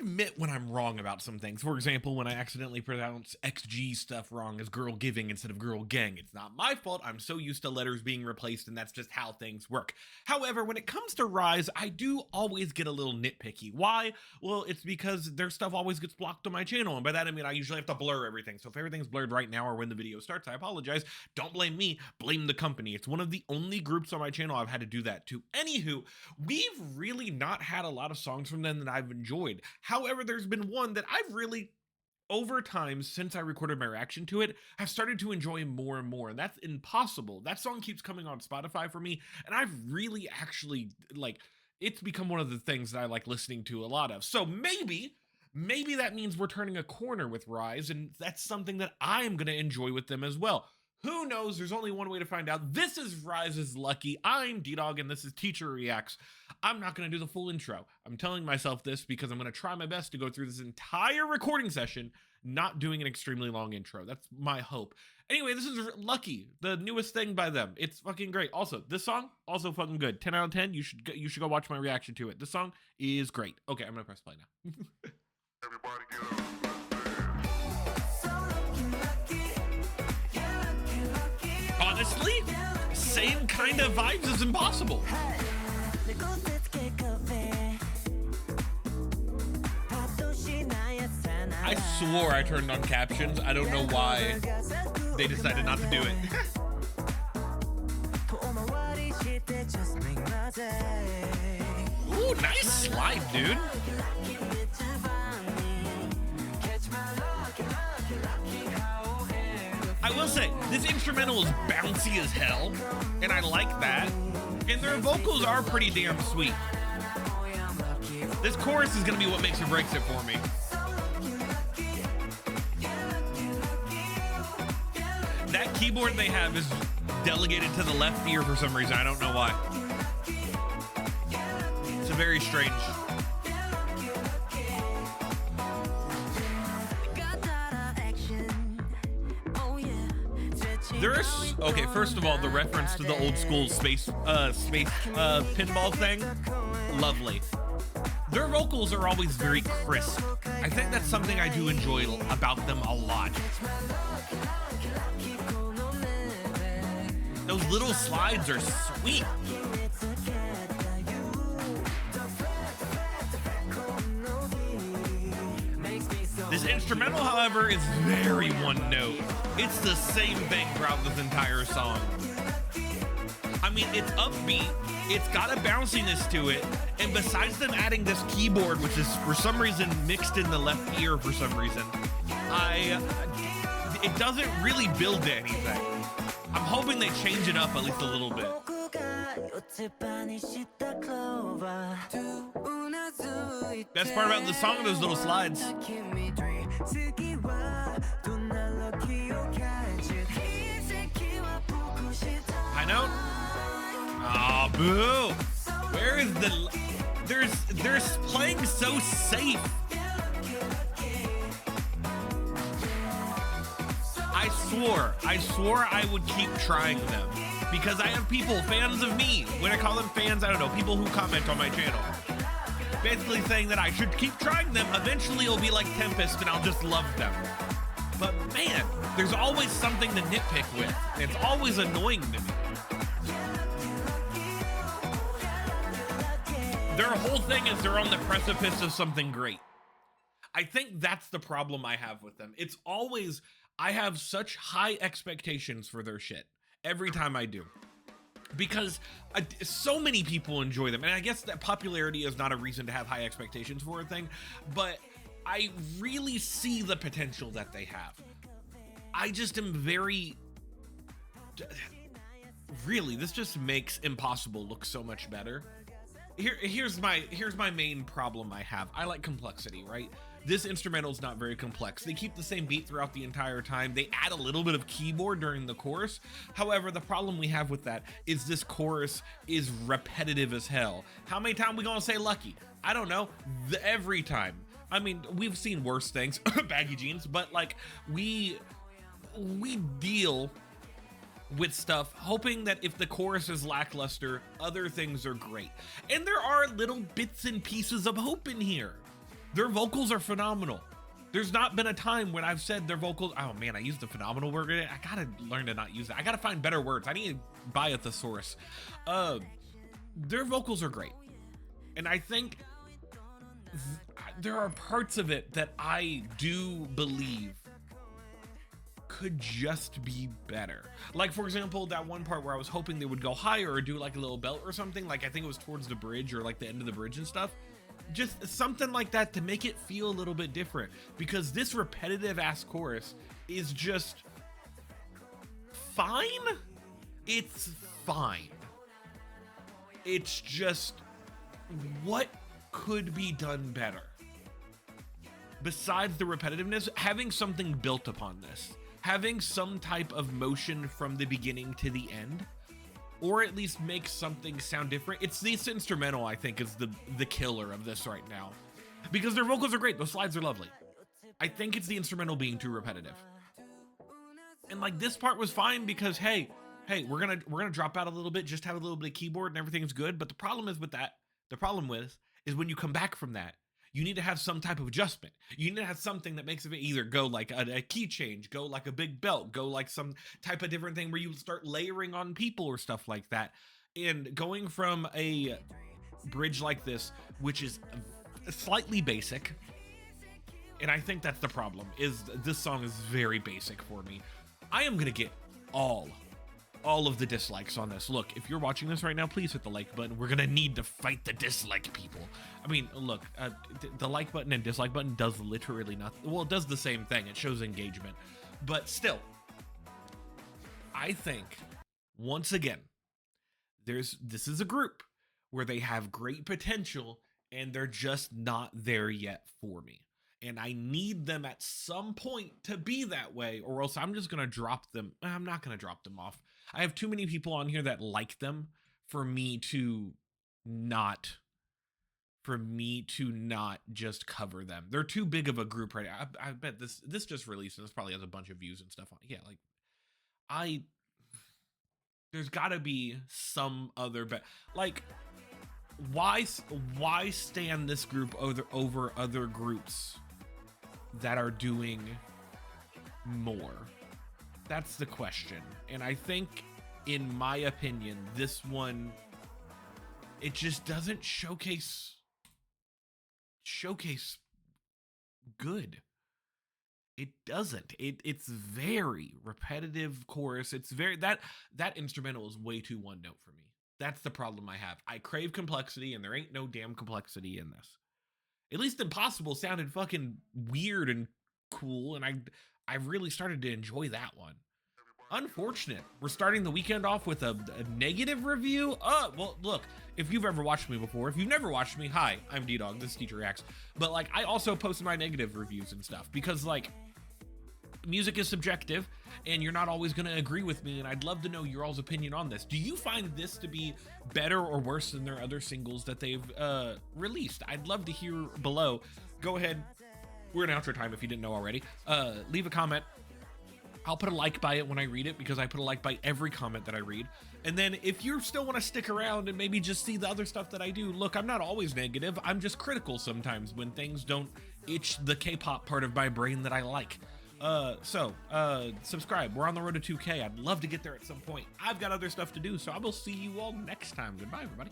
admit when I'm wrong about some things. For example, when I accidentally pronounce XG stuff wrong as girl giving instead of girl gang. It's not my fault. I'm so used to letters being replaced, and that's just how things work. However, when it comes to RIIZE, I do always get a little nitpicky. Why? Well, it's because their stuff always gets blocked on my channel, and by that I mean I usually have to blur everything. So if everything's blurred right now or when the video starts, I apologize. Don't blame me, blame the company. It's one of the only groups on my channel I've had to do that to. Anywho, we've really not had a lot of songs from them that I've enjoyed. However, there's been one that I've really, over time, since I recorded my reaction to it, have started to enjoy more and more, and that's Impossible. That song keeps coming on Spotify for me, and I've really actually, like, it's become one of the things that I like listening to a lot of. So maybe that means we're turning a corner with RIIZE, and that's something that I am going to enjoy with them as well. Who knows? There's only one way to find out. This is RIIZE's Lucky. I'm Ddog, and this is Teacher Reacts. I'm not going to do the full intro. I'm telling myself this because I'm going to try my best to go through this entire recording session, not doing an extremely long intro. That's my hope. Anyway, this is Lucky, the newest thing by them. It's fucking great. Also, this song, also fucking good. 10 out of 10. You should go watch my reaction to it. This song is great. Okay, I'm going to press play now. Everybody get up. Honestly, same kind of vibes as Impossible. I swore I turned on captions. I don't know why they decided not to do it. Ooh, nice slide, dude. I will say, this instrumental is bouncy as hell, and I like that. And their vocals are pretty damn sweet. This chorus is gonna be what makes or breaks it for me. That keyboard they have is delegated to the left ear for some reason. I don't know why. It's a very strange. There's okay. First of all, the reference to the old school space pinball thing, lovely. Their vocals are always very crisp. I think that's something I do enjoy about them a lot. Those little slides are sweet. This instrumental, however, is very one note. It's the same thing throughout this entire song. I mean, it's upbeat, it's got a bounciness to it, and besides them adding this keyboard, which is for some reason mixed in the left ear for some reason, it doesn't really build to anything. I'm hoping they change it up at least a little bit. Best part about the song are those little slides. High note? Oh, boo! Where is the... They're playing so safe. I swore I would keep trying them because I have people, fans of me. When I call them fans, I don't know, people who comment on my channel, basically saying that I should keep trying them. Eventually it'll be like Tempest and I'll just love them. But man, there's always something to nitpick with. It's always annoying to me. Their whole thing is they're on the precipice of something great. I think that's the problem I have with them. It's always, I have such high expectations for their shit every time I do. Because so many people enjoy them. And I guess that popularity is not a reason to have high expectations for a thing, but I really see the potential that they have. I just am very... Really, this just makes Impossible look so much better. Here's my main problem I have. I like complexity, right? This instrumental is not very complex. They keep the same beat throughout the entire time. They add a little bit of keyboard during the chorus. However, the problem we have with that is this chorus is repetitive as hell. How many times we gonna say Lucky? I don't know. Every time. I mean, we've seen worse things, baggy jeans, but like we deal with stuff hoping that if the chorus is lackluster, other things are great. And there are little bits and pieces of hope in here. Their vocals are phenomenal. There's not been a time when I've said their vocals, oh man, I used the phenomenal word. I gotta learn to not use that. I gotta find better words. I need to buy a thesaurus. Their vocals are great. And I think there are parts of it that I do believe could just be better. Like, for example, that one part where I was hoping they would go higher or do like a little belt or something. Like, I think it was towards the bridge or like the end of the bridge and stuff. Just something like that to make it feel a little bit different, because this repetitive ass chorus is just fine. It's fine. It's just, what could be done better? Besides the repetitiveness, having something built upon this, having some type of motion from the beginning to the end, or at least make something sound different. It's this instrumental, I think, is the killer of this right now, because their vocals are great. Those slides are lovely. I think it's the instrumental being too repetitive. And like, this part was fine because, hey, we're gonna drop out a little bit, just have a little bit of keyboard and everything's good. But the problem is with that, is when you come back from that, you need to have some type of adjustment. You need to have something that makes it either go like a key change, go like a big belt, go like some type of different thing where you start layering on people or stuff like that. And going from a bridge like this, which is slightly basic, and I think that's the problem, is this song is very basic for me. I am gonna get all of the dislikes on this. Look, if you're watching this right now, please hit the like button. We're gonna need to fight the dislike people. I mean, look, the like button and dislike button does literally nothing. Well, it does the same thing. It shows engagement. But still, I think, once again, this is a group where they have great potential and they're just not there yet for me. And I need them at some point to be that way, or else I'm just gonna drop them. I'm not gonna drop them off. I have too many people on here that like them for me to not just cover them. They're too big of a group right now. I bet this just released and this probably has a bunch of views and stuff on it. Yeah, like there's gotta be some other like, why stand this group over other groups that are doing more? That's the question. And I think, in my opinion, this one, it just doesn't showcase good. It doesn't. It's very repetitive chorus. It's very, that instrumental is way too one note for me. That's the problem I have. I crave complexity, and there ain't no damn complexity in this. At least Impossible sounded fucking weird and cool, and I really started to enjoy that one. Unfortunate. We're starting the weekend off with a negative review. Well, look, if you've ever watched me before, if you've never watched me, hi, I'm Ddog, this is Teacher Reacts. But like, I also post my negative reviews and stuff, because like, music is subjective and you're not always going to agree with me, and I'd love to know your all's opinion on this. Do you find this to be better or worse than their other singles that they've released? I'd love to hear below. Go ahead, we're in outro time if you didn't know already. Leave a comment. I'll put a like by it when I read it, because I put a like by every comment that I read. And then if you still want to stick around and maybe just see the other stuff that I do, look, I'm not always negative. I'm just critical sometimes when things don't itch the K-pop part of my brain that I like. Subscribe. We're on the road to 2K. I'd love to get there at some point. I've got other stuff to do, so I will see you all next time. Goodbye, everybody.